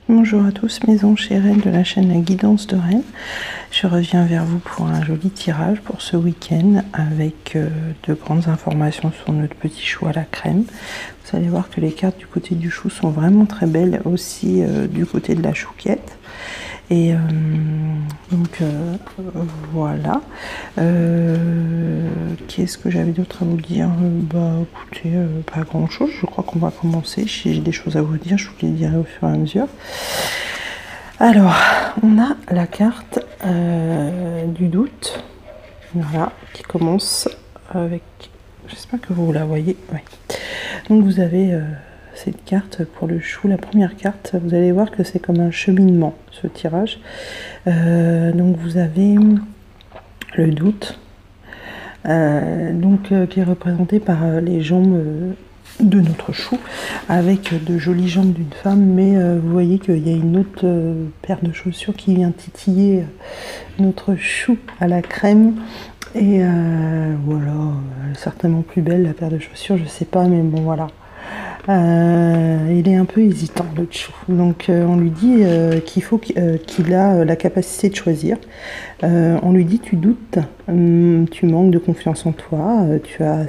Bonjour à tous, mes anges chéris de la chaîne La Guidance de Rennes. Je reviens vers vous pour un joli tirage pour ce week-end avec de grandes informations sur notre petit chou à la crème. Vous allez voir que les cartes du côté du chou sont vraiment très belles aussi du côté de la chouquette. Et donc voilà. Qu'est-ce que j'avais d'autre à vous dire? Bah écoutez, pas grand chose. Je crois qu'on va commencer. Si j'ai des choses à vous dire, je vous les dirai au fur et à mesure. Alors, on a la carte du doute, voilà, qui commence avec. J'espère que vous la voyez. Ouais. Donc vous avez cette carte pour le chou, la première carte, vous allez voir que c'est comme un cheminement, ce tirage. Donc vous avez le doute, qui est représenté par les jambes de notre chou, avec de jolies jambes d'une femme, mais vous voyez qu'il y a une autre paire de chaussures qui vient titiller notre chou à la crème. Et voilà, certainement plus belle la paire de chaussures, je sais pas, mais bon voilà. Il est un peu hésitant, le chou. Donc on lui dit qu'il faut qu'il a la capacité de choisir. On lui dit tu doutes, tu manques de confiance en toi, tu as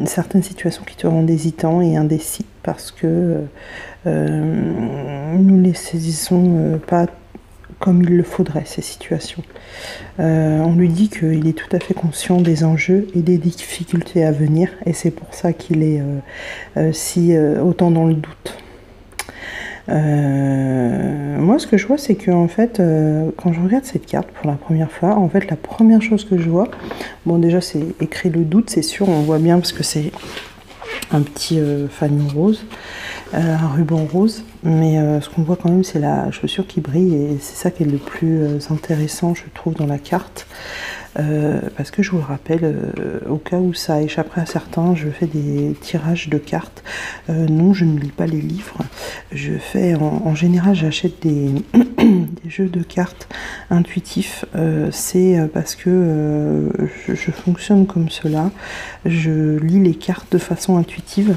certaines situations qui te rendent hésitant et indécis parce que nous ne les saisissons pas comme il le faudrait, ces situations. On lui dit qu'il est tout à fait conscient des enjeux et des difficultés à venir, et c'est pour ça qu'il est autant dans le doute. Moi, ce que je vois, c'est que en fait, quand je regarde cette carte pour la première fois, en fait, la première chose que je vois, bon, déjà, c'est écrit le doute, c'est sûr, on voit bien parce que c'est un petit fanion rose, un ruban rose, mais ce qu'on voit quand même, c'est la chaussure qui brille, et c'est ça qui est le plus intéressant, je trouve, dans la carte. Parce que je vous le rappelle, au cas où ça échapperait à certains, je fais des tirages de cartes. Non, je ne lis pas les livres. Je fais, en général, j'achète des jeux de cartes intuitifs. C'est parce que je fonctionne comme cela. Je lis les cartes de façon intuitive.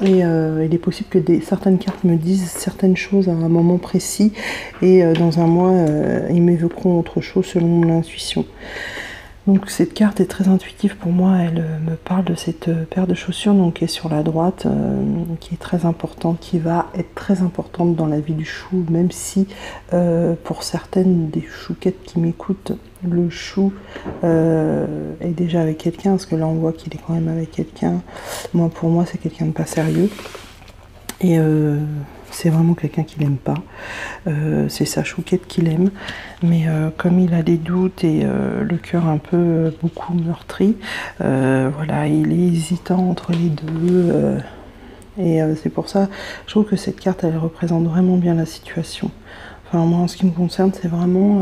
Et il est possible que certaines cartes me disent certaines choses à un moment précis, et dans un mois, ils m'évoqueront autre chose selon mon intuition. Donc cette carte est très intuitive pour moi, elle me parle de cette paire de chaussures donc, qui est sur la droite, qui est très importante, qui va être très importante dans la vie du chou, même si pour certaines des chouquettes qui m'écoutent, le chou est déjà avec quelqu'un, parce que là on voit qu'il est quand même avec quelqu'un. Moi, pour moi, c'est quelqu'un de pas sérieux. Et c'est vraiment quelqu'un qui l'aime pas. C'est sa chouquette qui l'aime. Mais comme il a des doutes et le cœur un peu beaucoup meurtri, voilà, il est hésitant entre les deux. Et c'est pour ça, je trouve que cette carte, elle représente vraiment bien la situation. Enfin, moi, en ce qui me concerne, c'est vraiment...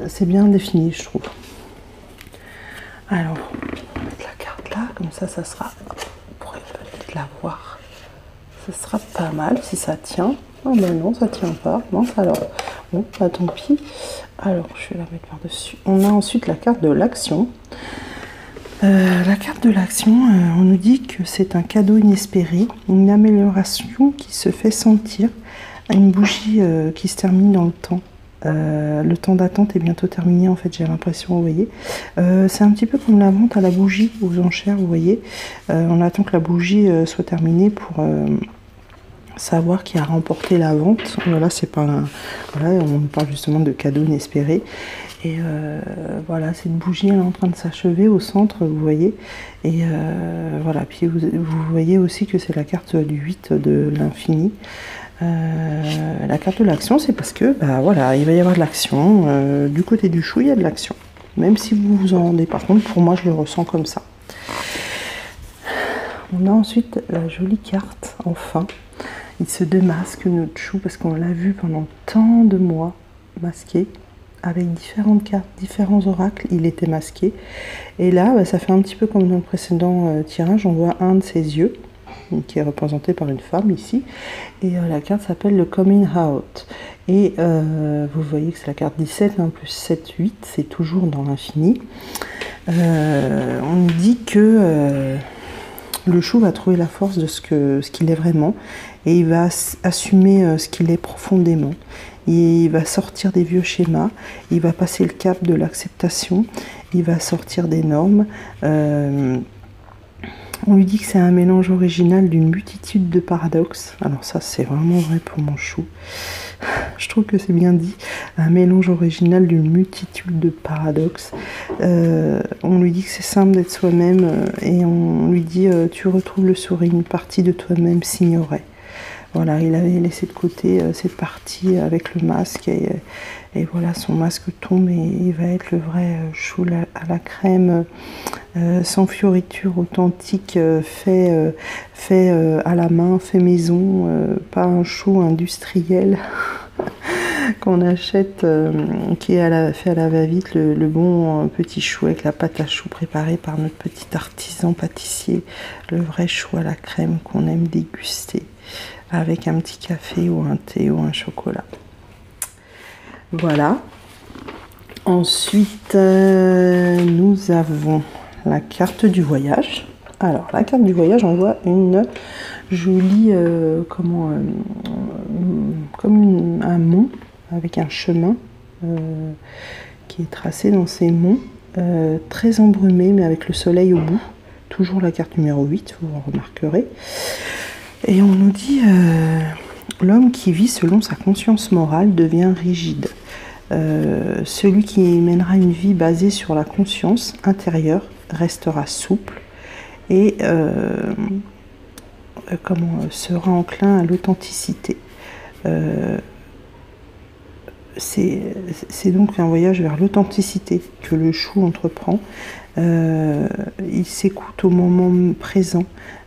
c'est bien défini, je trouve. Alors, on va mettre la carte là, comme ça, ça sera... Vous pourrez peut-être la voir. Ce sera pas mal si ça tient. Oh ben non, ça tient pas. Mince alors. Bon, bah tant pis. Alors, je vais la mettre par-dessus. On a ensuite la carte de l'action. La carte de l'action, on nous dit que c'est un cadeau inespéré, une amélioration qui se fait sentir, une bougie qui se termine dans le temps. Le temps d'attente est bientôt terminé, en fait, j'ai l'impression, vous voyez. C'est un petit peu comme la vente à la bougie aux enchères, vous voyez. On attend que la bougie soit terminée pour savoir qui a remporté la vente. Voilà, c'est pas un... Voilà, on parle justement de cadeau inespéré. Et voilà, cette bougie, elle est en train de s'achever au centre, vous voyez. Et voilà, puis vous voyez aussi que c'est la carte du 8 de l'infini. La carte de l'action, c'est parce que bah voilà, il va y avoir de l'action du côté du chou, il y a de l'action, même si vous vous en rendez pas compte. Pour moi, je le ressens comme ça. On a ensuite la jolie carte, enfin il se démasque, notre chou, parce qu'on l'a vu pendant tant de mois masqué avec différentes cartes, différents oracles, il était masqué, et là bah, ça fait un petit peu comme dans le précédent tirage, on voit un de ses yeux qui est représenté par une femme ici, et la carte s'appelle le Coming Out, et vous voyez que c'est la carte 17, hein, plus 7, 8, c'est toujours dans l'infini. On nous dit que le chou va trouver la force de ce qu'il est vraiment et il va assumer ce qu'il est profondément. Il va sortir des vieux schémas, il va passer le cap de l'acceptation, il va sortir des normes. On lui dit que c'est un mélange original d'une multitude de paradoxes. Alors ça, c'est vraiment vrai pour mon chou. Je trouve que c'est bien dit. Un mélange original d'une multitude de paradoxes. On lui dit que c'est simple d'être soi-même et on lui dit tu retrouves le sourire, une partie de toi-même s'ignorait. Voilà, il avait laissé de côté cette partie avec le masque et voilà, son masque tombe et il va être le vrai chou à la crème, sans fioriture, authentique, fait à la main, fait maison, pas un chou industriel qu'on achète, qui est fait à la va-vite, le bon petit chou avec la pâte à choux préparée par notre petit artisan pâtissier, le vrai chou à la crème qu'on aime déguster avec un petit café ou un thé ou un chocolat. Voilà. Ensuite, nous avons la carte du voyage. Alors, la carte du voyage, on voit une jolie, comme un mont avec un chemin qui est tracé dans ces monts, très embrumé, mais avec le soleil au bout. Toujours la carte numéro 8, vous remarquerez. Et on nous dit l'homme qui vit selon sa conscience morale devient rigide. Celui qui mènera une vie basée sur la conscience intérieure restera souple et sera enclin à l'authenticité. C'est donc un voyage vers l'authenticité que le chou entreprend. Il s'écoute au moment présent,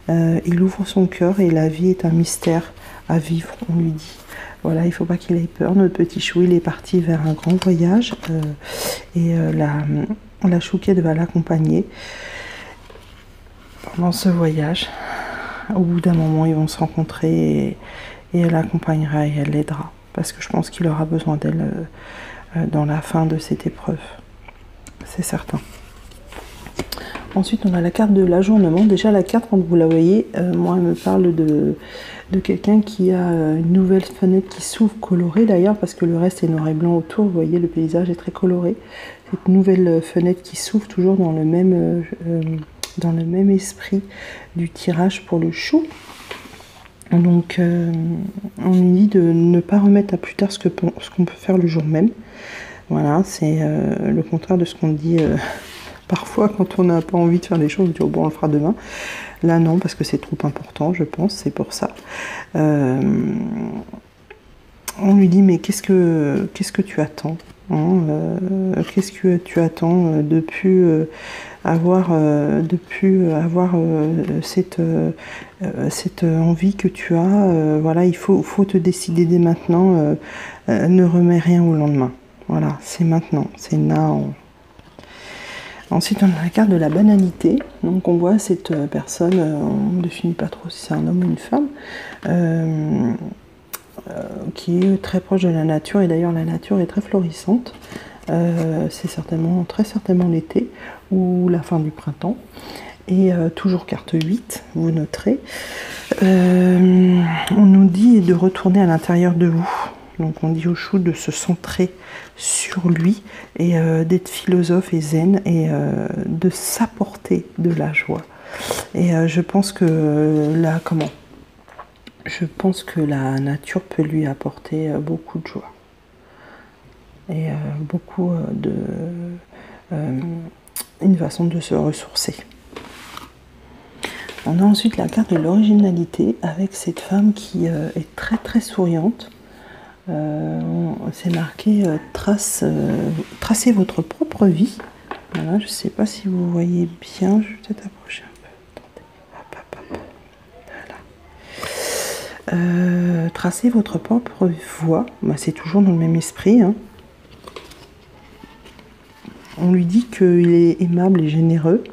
il ouvre son cœur et la vie est un mystère à vivre, on lui dit. Voilà, il ne faut pas qu'il ait peur, notre petit chou, il est parti vers un grand voyage et la chouquette va l'accompagner pendant ce voyage. Au bout d'un moment, ils vont se rencontrer et elle l'accompagnera et elle l'aidera. Parce que je pense qu'il aura besoin d'elle dans la fin de cette épreuve. C'est certain. Ensuite, on a la carte de l'ajournement. Déjà, la carte, quand vous la voyez, moi, elle me parle de quelqu'un qui a une nouvelle fenêtre qui s'ouvre, colorée d'ailleurs, parce que le reste est noir et blanc autour. Vous voyez, le paysage est très coloré. Cette nouvelle fenêtre qui s'ouvre toujours dans le même esprit du tirage pour le chou. Donc, on lui dit de ne pas remettre à plus tard ce qu'on peut faire le jour même. Voilà, c'est le contraire de ce qu'on dit parfois quand on n'a pas envie de faire des choses. On dit, oh, bon, on le fera demain. Là, non, parce que c'est trop important, je pense, c'est pour ça. On lui dit, mais qu'est-ce que tu attends, hein, qu'est-ce que tu attends depuis avoir cette envie que tu as, voilà, il faut te décider dès maintenant, ne remets rien au lendemain. Voilà, c'est maintenant, c'est now. Ensuite, on a la carte de la banalité. Donc, on voit cette personne, on ne définit pas trop si c'est un homme ou une femme, qui est très proche de la nature. Et d'ailleurs, la nature est très florissante. C'est très certainement l'été ou la fin du printemps. Et toujours carte 8, vous noterez. On nous dit de retourner à l'intérieur de vous. Donc on dit au chou de se centrer sur lui et d'être philosophe et zen et de s'apporter de la joie. Et je pense que la nature peut lui apporter beaucoup de joie et beaucoup une façon de se ressourcer. On a ensuite la carte de l'originalité avec cette femme qui est très très souriante. C'est marqué tracez votre propre vie. Voilà, je ne sais pas si vous voyez bien, je vais peut-être approcher un peu. Attendez. Voilà. Tracez votre propre voie. Bah, c'est toujours dans le même esprit, hein. On lui dit qu'il est aimable et généreux.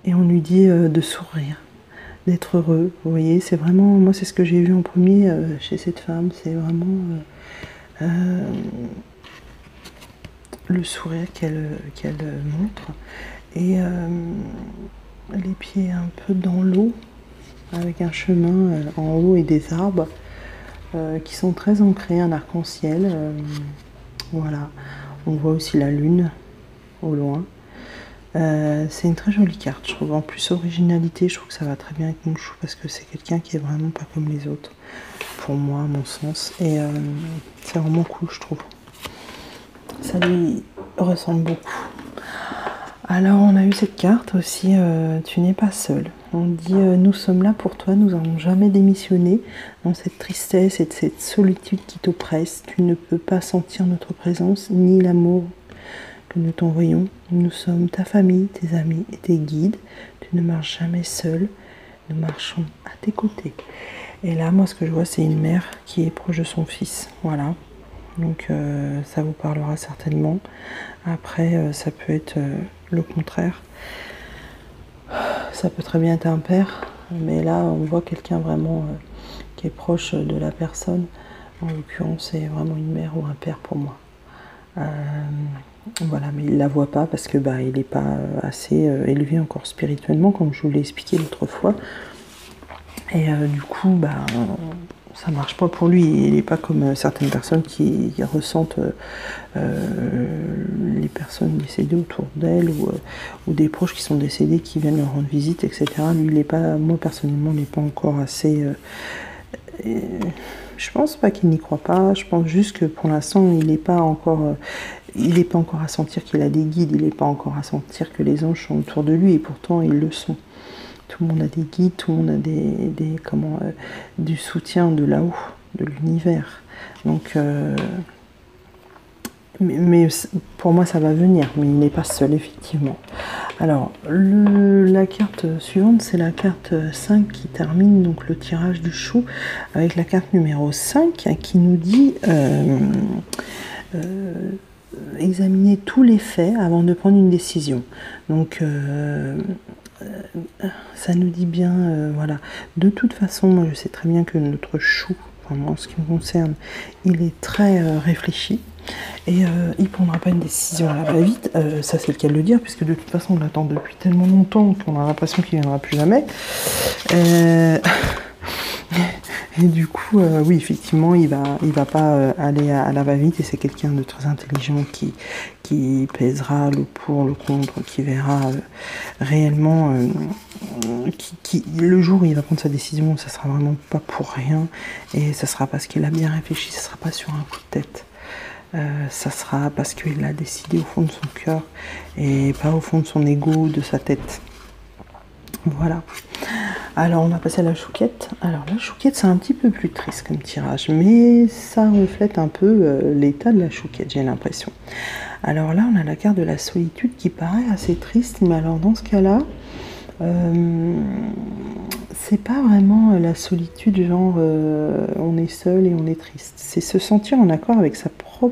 Et on lui dit de sourire, d'être heureux. Vous voyez, c'est vraiment, moi c'est ce que j'ai vu en premier chez cette femme, c'est vraiment le sourire qu'elle montre. Et les pieds un peu dans l'eau, avec un chemin en haut et des arbres qui sont très ancrés, un arc-en-ciel. Voilà, on voit aussi la lune au loin. C'est une très jolie carte, je trouve. En plus, originalité, je trouve que ça va très bien avec mon chou parce que c'est quelqu'un qui est vraiment pas comme les autres, pour moi, à mon sens. Et c'est vraiment cool, je trouve. Ça lui ressemble beaucoup. Alors, on a eu cette carte aussi, tu n'es pas seul. On dit, nous sommes là pour toi, nous n'avons jamais démissionné. Dans cette tristesse et cette solitude qui t'oppresse, tu ne peux pas sentir notre présence, ni l'amour que nous t'envoyons. Nous sommes ta famille, tes amis et tes guides. Tu ne marches jamais seul, nous marchons à tes côtés. Et là, moi, ce que je vois, c'est une mère qui est proche de son fils. Voilà. Donc, ça vous parlera certainement. Après, ça peut être le contraire. Ça peut très bien être un père, mais là, on voit quelqu'un vraiment qui est proche de la personne. En l'occurrence, c'est vraiment une mère ou un père pour moi. Voilà, mais il ne la voit pas parce que il n'est pas assez élevé encore spirituellement, comme je vous l'ai expliqué l'autre fois. Et du coup, ça marche pas pour lui. Il n'est pas comme certaines personnes qui ressentent les personnes décédées autour d'elles ou des proches qui sont décédés qui viennent leur rendre visite, etc. Lui, il n'est pas, moi personnellement, il n'est pas encore assez. Je pense pas qu'il n'y croit pas. Je pense juste que pour l'instant, il n'est pas encore. Il n'est pas encore à sentir qu'il a des guides. Il n'est pas encore à sentir que les anges sont autour de lui. Et pourtant, ils le sont. Tout le monde a des guides, tout le monde a du soutien de là-haut, de l'univers. Donc, mais pour moi, ça va venir, mais il n'est pas seul, effectivement. Alors, la carte suivante, c'est la carte 5 qui termine donc le tirage du chou, avec la carte numéro 5 qui nous dit examiner tous les faits avant de prendre une décision. Donc, ça nous dit bien, voilà. De toute façon, moi je sais très bien que notre chou, enfin, moi, en ce qui me concerne, il est très réfléchi et il ne prendra pas une décision à la va-vite. Ça, c'est le cas de le dire, puisque de toute façon, on l'attend depuis tellement longtemps qu'on a l'impression qu'il ne viendra plus jamais. Et du coup, oui, effectivement, il va pas aller à la va-vite, et c'est quelqu'un de très intelligent qui pèsera le pour, le contre, qui verra réellement, le jour où il va prendre sa décision, ça sera vraiment pas pour rien, et ça sera parce qu'il a bien réfléchi, ça sera pas sur un coup de tête. Ça sera parce qu'il a décidé au fond de son cœur, et pas au fond de son ego, de sa tête. Voilà. Alors, on va passer à la chouquette. Alors, la chouquette, c'est un petit peu plus triste comme tirage, mais ça reflète un peu l'état de la chouquette, j'ai l'impression. Alors là, on a la carte de la solitude qui paraît assez triste, mais alors dans ce cas-là, c'est pas vraiment la solitude, genre on est seul et on est triste. C'est se sentir en accord avec sa propre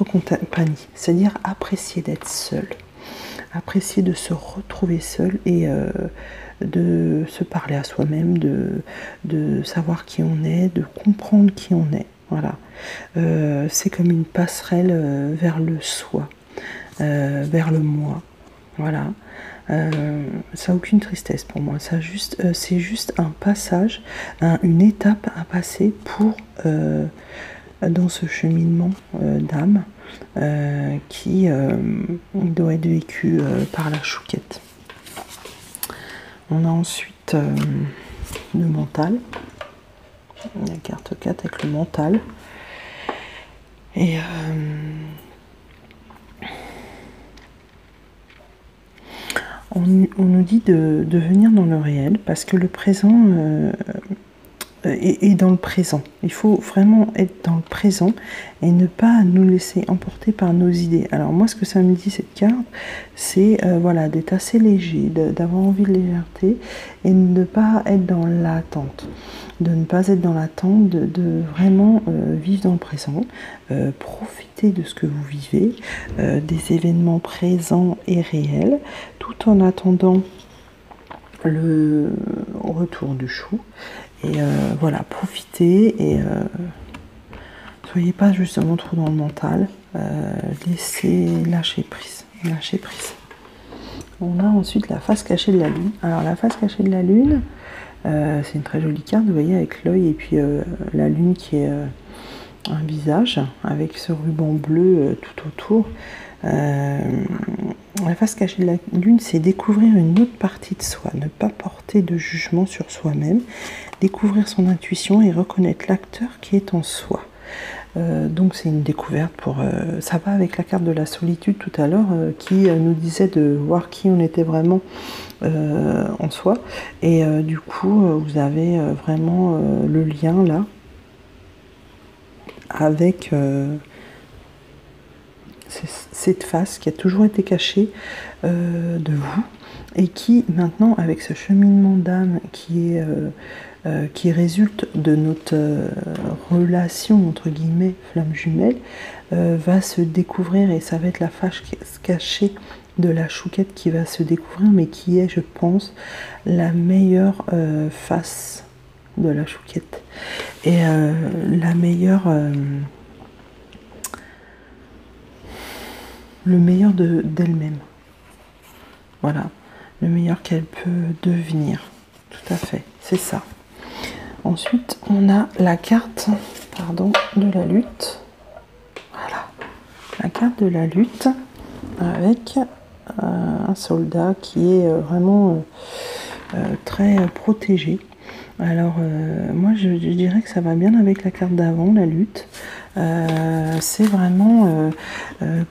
compagnie, c'est-à-dire apprécier d'être seul. Apprécier de se retrouver seul et de se parler à soi-même, de savoir qui on est, de comprendre qui on est. Voilà. C'est comme une passerelle vers le soi, vers le moi. Voilà. Ça n'a aucune tristesse pour moi. C'est juste un passage, une étape à passer pour dans ce cheminement d'âme qui doit être vécu par la chouquette. On a ensuite le mental, la carte 4 avec le mental, et on nous dit de venir dans le réel, parce que le présent est dans le présent. Il faut vraiment être dans le présent et ne pas nous laisser emporter par nos idées. Alors moi, ce que ça me dit, cette carte, c'est voilà, d'être assez léger, d'avoir envie de légèreté et de ne pas être dans l'attente. De ne pas être dans l'attente, de vraiment vivre dans le présent, profiter de ce que vous vivez, des événements présents et réels, tout en attendant le retour du chou. Et voilà, profitez et soyez pas justement trop dans le mental. Laissez lâcher prise. Lâcher prise. on a ensuite la face cachée de la lune. Alors la face cachée de la lune, c'est une très jolie carte, vous voyez, avec l'œil et puis la lune qui est un visage, avec ce ruban bleu tout autour. La face cachée de la lune, c'est découvrir une autre partie de soi, ne pas porter de jugement sur soi-même, découvrir son intuition et reconnaître l'acteur qui est en soi. Donc c'est une découverte pour... ça va avec la carte de la solitude tout à l'heure qui nous disait de voir qui on était vraiment en soi. Et du coup, vous avez vraiment le lien là avec cette face qui a toujours été cachée de vous et qui maintenant, avec ce cheminement d'âme qui résulte de notre relation entre guillemets flamme jumelle, va se découvrir, et ça va être la face cachée de la chouquette qui va se découvrir, mais qui est, je pense, la meilleure face de la chouquette et la meilleure le meilleur d'elle-même. Voilà, le meilleur qu'elle peut devenir. Tout à fait, c'est ça. Ensuite, on a la carte, de la lutte. Voilà, la carte de la lutte avec un soldat qui est vraiment très protégé. Alors, moi, je dirais que ça va bien avec la carte d'avant, la lutte. C'est vraiment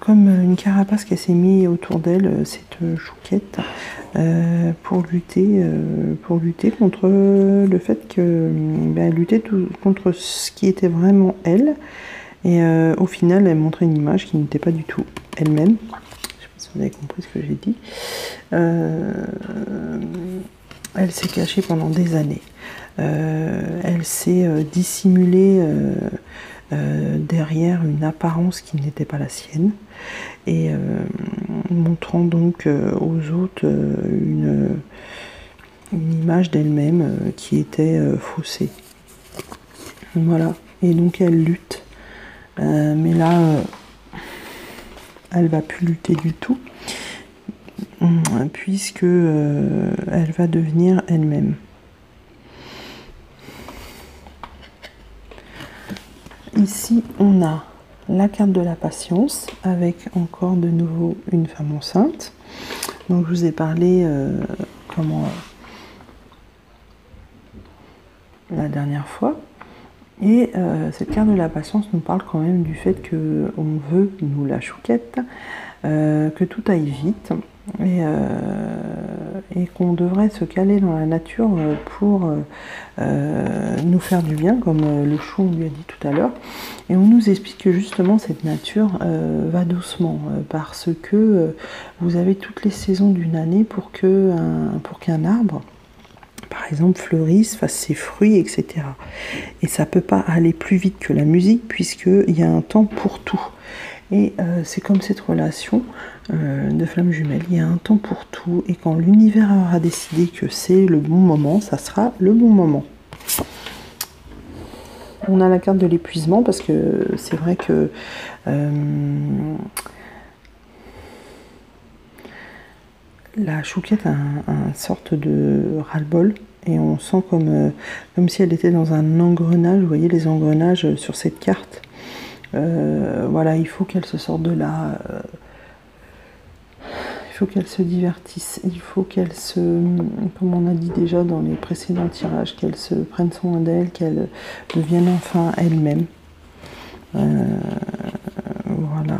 comme une carapace qui s'est mise autour d'elle, cette chouquette, pour lutter contre le fait que lutter contre ce qui était vraiment elle, et au final elle montrait une image qui n'était pas du tout elle-même. Je sais pas si vous avez compris ce que j'ai dit. Elle s'est cachée pendant des années, elle s'est dissimulée derrière une apparence qui n'était pas la sienne, et montrant donc aux autres une image d'elle-même qui était faussée. Voilà, et donc elle lutte, mais là elle va plus lutter du tout, puisque elle va devenir elle-même. Ici, on a la carte de la patience, avec encore de nouveau une femme enceinte. Donc, je vous ai parlé la dernière fois. Et cette carte de la patience nous parle quand même du fait qu'on veut, nous la chouquette, que tout aille vite, et qu'on devrait se caler dans la nature pour nous faire du bien, comme le chou lui a dit tout à l'heure. Et on nous explique que justement cette nature va doucement, parce que vous avez toutes les saisons d'une année pour qu'un arbre, par exemple, fleurisse, fasse ses fruits, etc. Et ça ne peut pas aller plus vite que la musique, puisqu'il y a un temps pour tout. Et c'est comme cette relation de flamme jumelle, il y a un temps pour tout, et quand l'univers aura décidé que c'est le bon moment, ça sera le bon moment. On a la carte de l'épuisement, parce que c'est vrai que la chouquette a une sorte de ras-le-bol, et on sent comme si elle était dans un engrenage. Vous voyez les engrenages sur cette carte. Voilà, il faut qu'elle se sorte de là, il faut qu'elle se divertisse, il faut qu'elle comme on a dit déjà dans les précédents tirages, qu'elle se prenne soin d'elle, qu'elle devienne enfin elle-même. Voilà.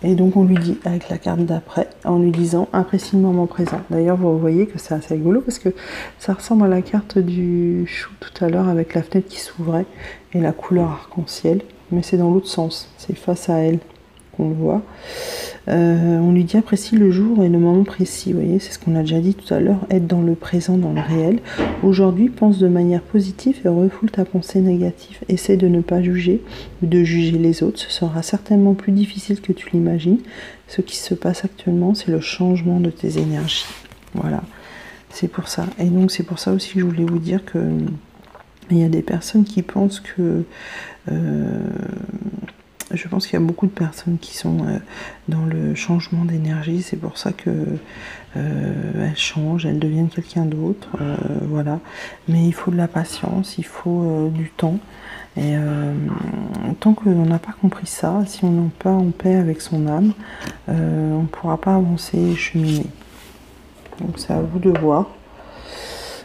Et donc on lui dit, avec la carte d'après, en lui disant « Apprécie le moment présent ». D'ailleurs, vous voyez que c'est assez rigolo, parce que ça ressemble à la carte du chou tout à l'heure, avec la fenêtre qui s'ouvrait et la couleur arc-en-ciel. Mais c'est dans l'autre sens, c'est face à elle qu'on le voit. On lui dit « Apprécie le jour et le moment précis ». Vous voyez, c'est ce qu'on a déjà dit tout à l'heure, être dans le présent, dans le réel. Aujourd'hui, pense de manière positive et refoule ta pensée négative. Essaie de ne pas juger ou de juger les autres. Ce sera certainement plus difficile que tu l'imagines. Ce qui se passe actuellement, c'est le changement de tes énergies. Voilà, c'est pour ça. Et donc, c'est pour ça aussi que je voulais vous dire que il y a des personnes qui pensent que Je pense qu'il y a beaucoup de personnes qui sont dans le changement d'énergie. C'est pour ça que elles changent, elles deviennent quelqu'un d'autre. Voilà. Mais il faut de la patience, il faut du temps. Et tant qu'on n'a pas compris ça, si on n'est pas en paix avec son âme, on ne pourra pas avancer et cheminer. Donc c'est à vous de voir.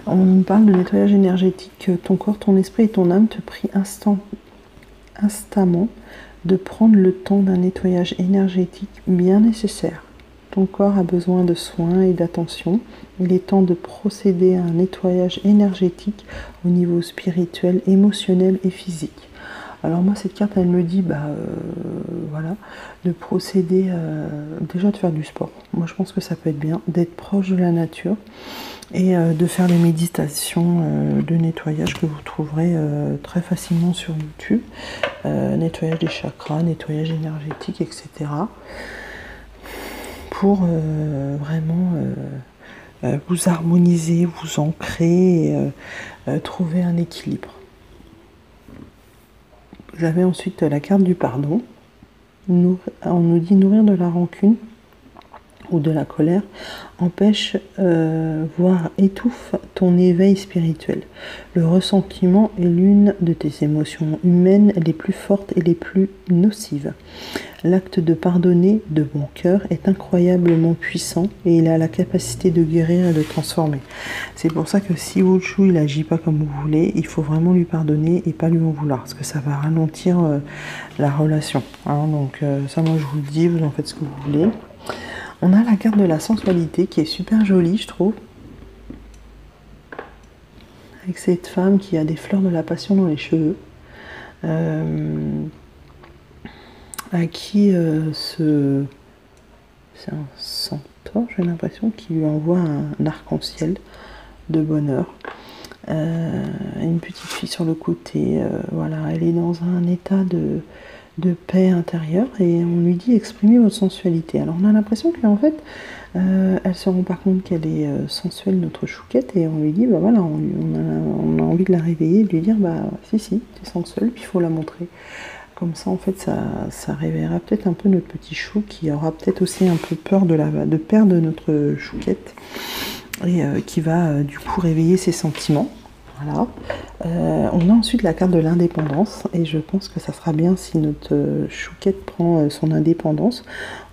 On nous parle de nettoyage énergétique. Ton corps, ton esprit et ton âme te prient instamment de prendre le temps d'un nettoyage énergétique bien nécessaire. Ton corps a besoin de soins et d'attention. Il est temps de procéder à un nettoyage énergétique au niveau spirituel, émotionnel et physique. Alors moi, cette carte, elle me dit, voilà, de procéder, déjà de faire du sport. Moi, je pense que ça peut être bien, d'être proche de la nature et de faire des méditations de nettoyage que vous trouverez très facilement sur YouTube. Nettoyage des chakras, nettoyage énergétique, etc. Pour vraiment vous harmoniser, vous ancrer et trouver un équilibre. Vous avez ensuite la carte du pardon. On nous dit nourrir de la rancune ou de la colère empêche, voire étouffe ton éveil spirituel. Le ressentiment est l'une de tes émotions humaines les plus fortes et les plus nocives. L'acte de pardonner de bon cœur est incroyablement puissant et il a la capacité de guérir et de transformer. C'est pour ça que si votre chou il n'agit pas comme vous voulez, il faut vraiment lui pardonner et pas lui en vouloir, parce que ça va ralentir la relation. Hein. Donc ça, moi je vous le dis, vous en faites ce que vous voulez. On a la carte de la sensualité qui est super jolie, je trouve. Avec cette femme qui a des fleurs de la passion dans les cheveux. À qui c'est un centaure, j'ai l'impression, qui lui envoie un arc-en-ciel de bonheur. Une petite fille sur le côté, voilà, elle est dans un état de paix intérieure et on lui dit exprimer votre sensualité. Alors on a l'impression qu'en fait elle se rend pas compte qu'elle est sensuelle, notre chouquette, et on lui dit voilà, on a envie de la réveiller, de lui dire si tu es sensuelle, puis il faut la montrer. Comme ça en fait ça réveillera peut-être un peu notre petit chou qui aura peut-être aussi un peu peur de perdre notre chouquette et qui va du coup réveiller ses sentiments. Voilà. On a ensuite la carte de l'indépendance et je pense que ça sera bien si notre chouquette prend son indépendance.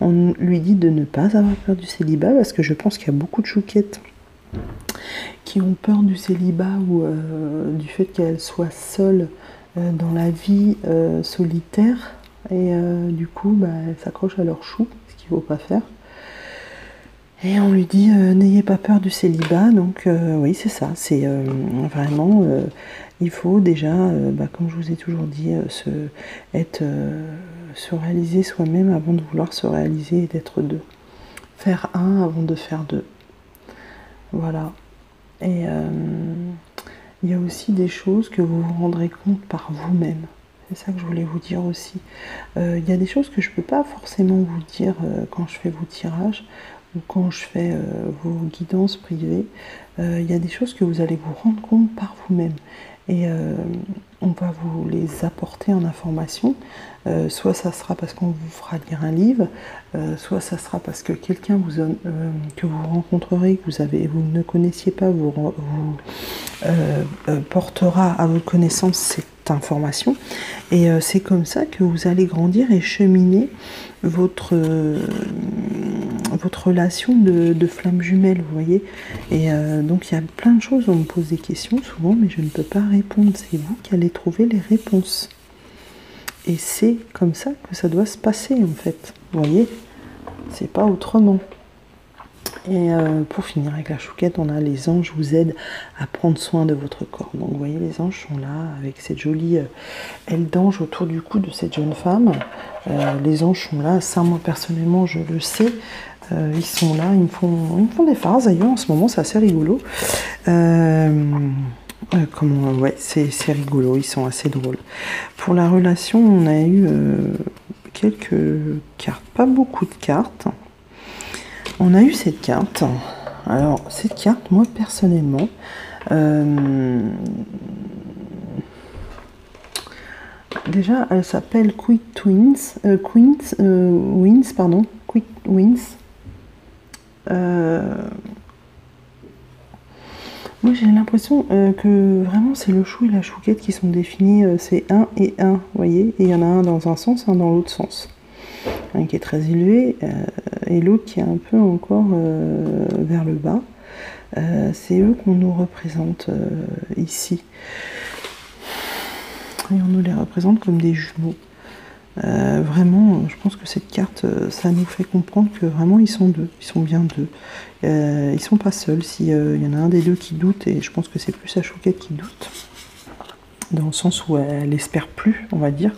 On lui dit de ne pas avoir peur du célibat parce que je pense qu'il y a beaucoup de chouquettes qui ont peur du célibat ou du fait qu'elles soient seules dans la vie solitaire et du coup elles s'accrochent à leur chou, ce qu'il ne faut pas faire. Et on lui dit n'ayez pas peur du célibat, donc oui c'est ça, c'est vraiment, il faut déjà, comme je vous ai toujours dit, se réaliser soi-même avant de vouloir se réaliser et d'être deux. Faire un avant de faire deux. Voilà. Et il y a aussi des choses que vous vous rendrez compte par vous-même. C'est ça que je voulais vous dire aussi. Il y a des choses que je ne peux pas forcément vous dire quand je fais vos tirages, ou quand je fais vos guidances privées, il y a des choses que vous allez vous rendre compte par vous-même. Et on va vous les apporter en information. Soit ça sera parce qu'on vous fera lire un livre, soit ça sera parce que quelqu'un que vous rencontrerez, que vous ne connaissiez pas, vous portera à votre connaissance cette information. Et c'est comme ça que vous allez grandir et cheminer votre relation de flamme jumelle, vous voyez. Et donc il y a plein de choses, on me pose des questions souvent, mais je ne peux pas répondre. C'est vous qui allez trouver les réponses. Et c'est comme ça que ça doit se passer, en fait. Vous voyez, c'est pas autrement. Et pour finir avec la chouquette, on a les anges vous aident à prendre soin de votre corps. Donc vous voyez, les anges sont là avec cette jolie aile d'ange autour du cou de cette jeune femme. Les anges sont là, ça moi personnellement je le sais. Ils sont là, ils me font des farces d'ailleurs en ce moment, c'est assez rigolo. Ouais, c'est rigolo, ils sont assez drôles. Pour la relation, on a eu quelques cartes, pas beaucoup de cartes. On a eu cette carte. Alors, cette carte, moi, personnellement, déjà, elle s'appelle Quick Wins, pardon. Quick Wins. Moi j'ai l'impression que vraiment c'est le chou et la chouquette qui sont définis, c'est 1 et 1, vous voyez, et il y en a un dans un sens, un dans l'autre sens. Un qui est très élevé et l'autre qui est un peu encore vers le bas. C'est eux qu'on nous représente ici. Et on nous les représente comme des jumeaux. Vraiment, je pense que cette carte, ça nous fait comprendre que vraiment ils sont deux, ils sont bien deux. Ils sont pas seuls. S'il y en a un des deux qui doute, et je pense que c'est plus la chouquette qui doute, dans le sens où elle espère plus, on va dire.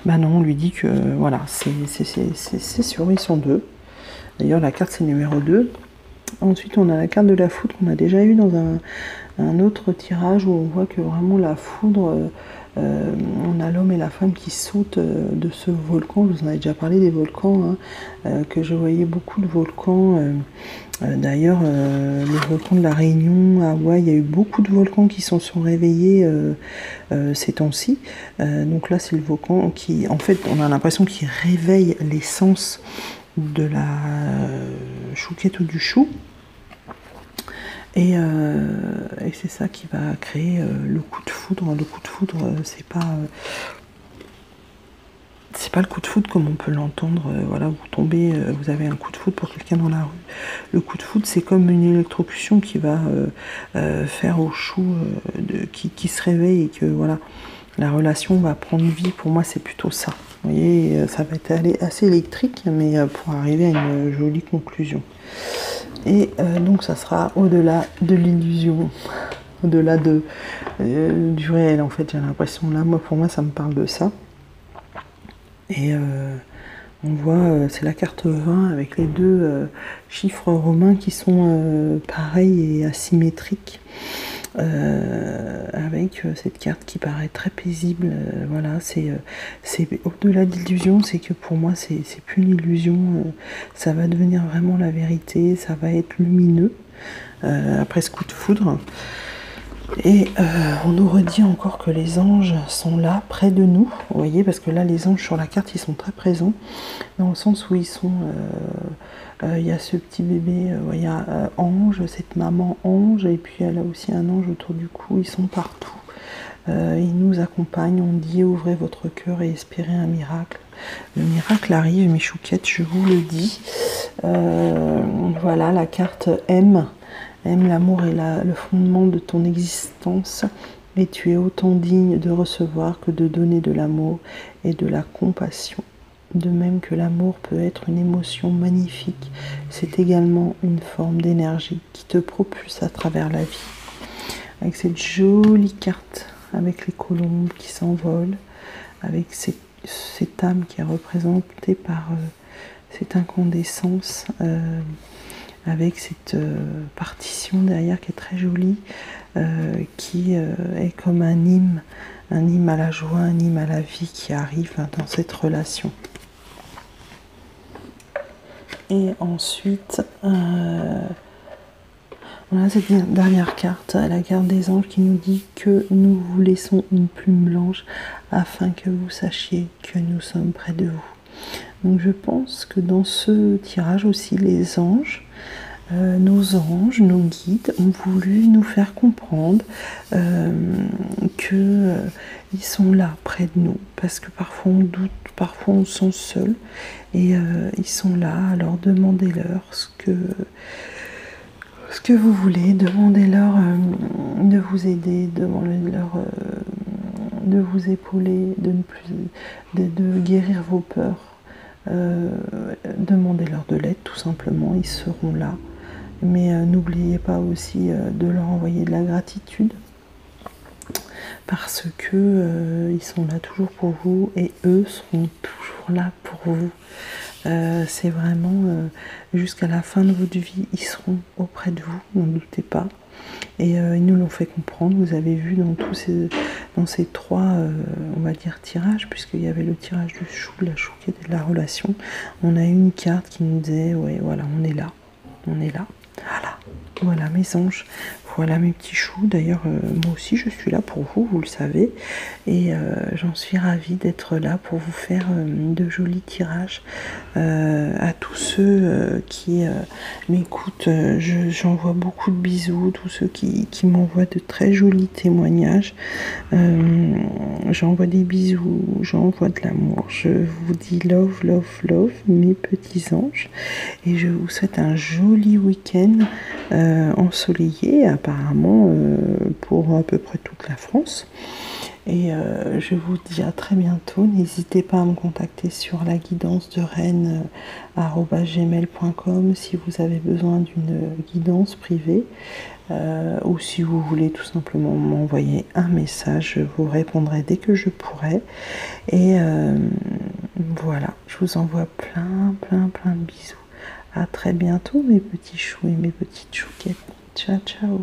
Bah non, on lui dit que voilà, c'est sûr, ils sont deux. D'ailleurs, la carte c'est numéro 2. Ensuite, on a la carte de la foudre qu'on a déjà eu dans un autre tirage où on voit que vraiment la foudre. On a l'homme et la femme qui sautent de ce volcan. Je vous en avais déjà parlé des volcans, hein, que je voyais beaucoup de volcans. D'ailleurs, le volcan de la Réunion, à Hawaï, il y a eu beaucoup de volcans qui se sont réveillés ces temps-ci. Donc là, c'est le volcan qui, en fait, on a l'impression qu'il réveille l'essence de la chouquette ou du chou. Et c'est ça qui va créer le coup de foudre. Le coup de foudre, c'est pas le coup de foudre comme on peut l'entendre. Voilà, vous tombez, vous avez un coup de foudre pour quelqu'un dans la rue. Le coup de foudre, c'est comme une électrocution qui va faire au chou qui se réveille et que voilà, la relation va prendre vie. Pour moi, c'est plutôt ça. Vous voyez, ça va être assez électrique, mais pour arriver à une jolie conclusion. Et donc ça sera au-delà de l'illusion, au-delà du réel en fait, j'ai l'impression. Là, pour moi, ça me parle de ça. Et on voit, c'est la carte 20 avec les deux chiffres romains qui sont pareils et asymétriques. Avec cette carte qui paraît très paisible. Voilà, c'est au-delà d'illusion, c'est que pour moi c'est plus une illusion, ça va devenir vraiment la vérité, ça va être lumineux après ce coup de foudre. Et on nous redit encore que les anges sont là, près de nous, vous voyez, parce que là les anges sur la carte ils sont très présents, dans le sens où ils sont... y a ce petit bébé, il y a ange, cette maman ange, et puis elle a aussi un ange autour du cou, ils sont partout. Ils nous accompagnent, on dit ouvrez votre cœur et espérez un miracle. Le miracle arrive, mes chouquettes, je vous le dis. Voilà, la carte aime l'amour est le fondement de ton existence, et tu es autant digne de recevoir que de donner de l'amour et de la compassion. De même que l'amour peut être une émotion magnifique, c'est également une forme d'énergie qui te propulse à travers la vie. Avec cette jolie carte, avec les colombes qui s'envolent, avec cette âme qui est représentée par cette incandescence, avec cette partition derrière qui est très jolie, qui est comme un hymne à la joie, un hymne à la vie qui arrive dans cette relation. Et ensuite, on a cette dernière carte, la carte des anges, qui nous dit que nous vous laissons une plume blanche afin que vous sachiez que nous sommes près de vous. Donc je pense que dans ce tirage aussi, les anges, nos anges, nos guides ont voulu nous faire comprendre que ils sont là près de nous, parce que parfois on doute, parfois on se sent seul, et ils sont là. Alors demandez-leur ce que vous voulez, demandez-leur de vous aider, demandez-leur de vous épauler, de guérir vos peurs. Demandez-leur de l'aide tout simplement, ils seront là. Mais n'oubliez pas aussi de leur envoyer de la gratitude, parce que ils sont là toujours pour vous, et eux seront toujours là pour vous. C'est vraiment jusqu'à la fin de votre vie, ils seront auprès de vous, n'en doutez pas. Et ils nous l'ont fait comprendre. Vous avez vu dans ces trois, on va dire, tirages, puisqu'il y avait le tirage du chou, de la chouquette et de la relation, on a eu une carte qui nous disait, ouais, voilà, on est là, on est là. Voilà, mes anges, voilà mes petits choux. D'ailleurs, moi aussi je suis là pour vous, vous le savez. Et j'en suis ravie d'être là pour vous faire de jolis tirages à tous ceux qui m'écoutent. J'envoie beaucoup de bisous, tous ceux qui m'envoient de très jolis témoignages. J'envoie des bisous, j'envoie de l'amour. Je vous dis love, love, love, mes petits anges. Et je vous souhaite un joli week-end ensoleillé, apparemment, pour à peu près toute la France. Et je vous dis à très bientôt. N'hésitez pas à me contacter sur la guidance de Rennes @gmail.com si vous avez besoin d'une guidance privée ou si vous voulez tout simplement m'envoyer un message. Je vous répondrai dès que je pourrai. Et voilà, je vous envoie plein de bisous. À très bientôt mes petits choux et mes petites chouquettes. Ciao, ciao.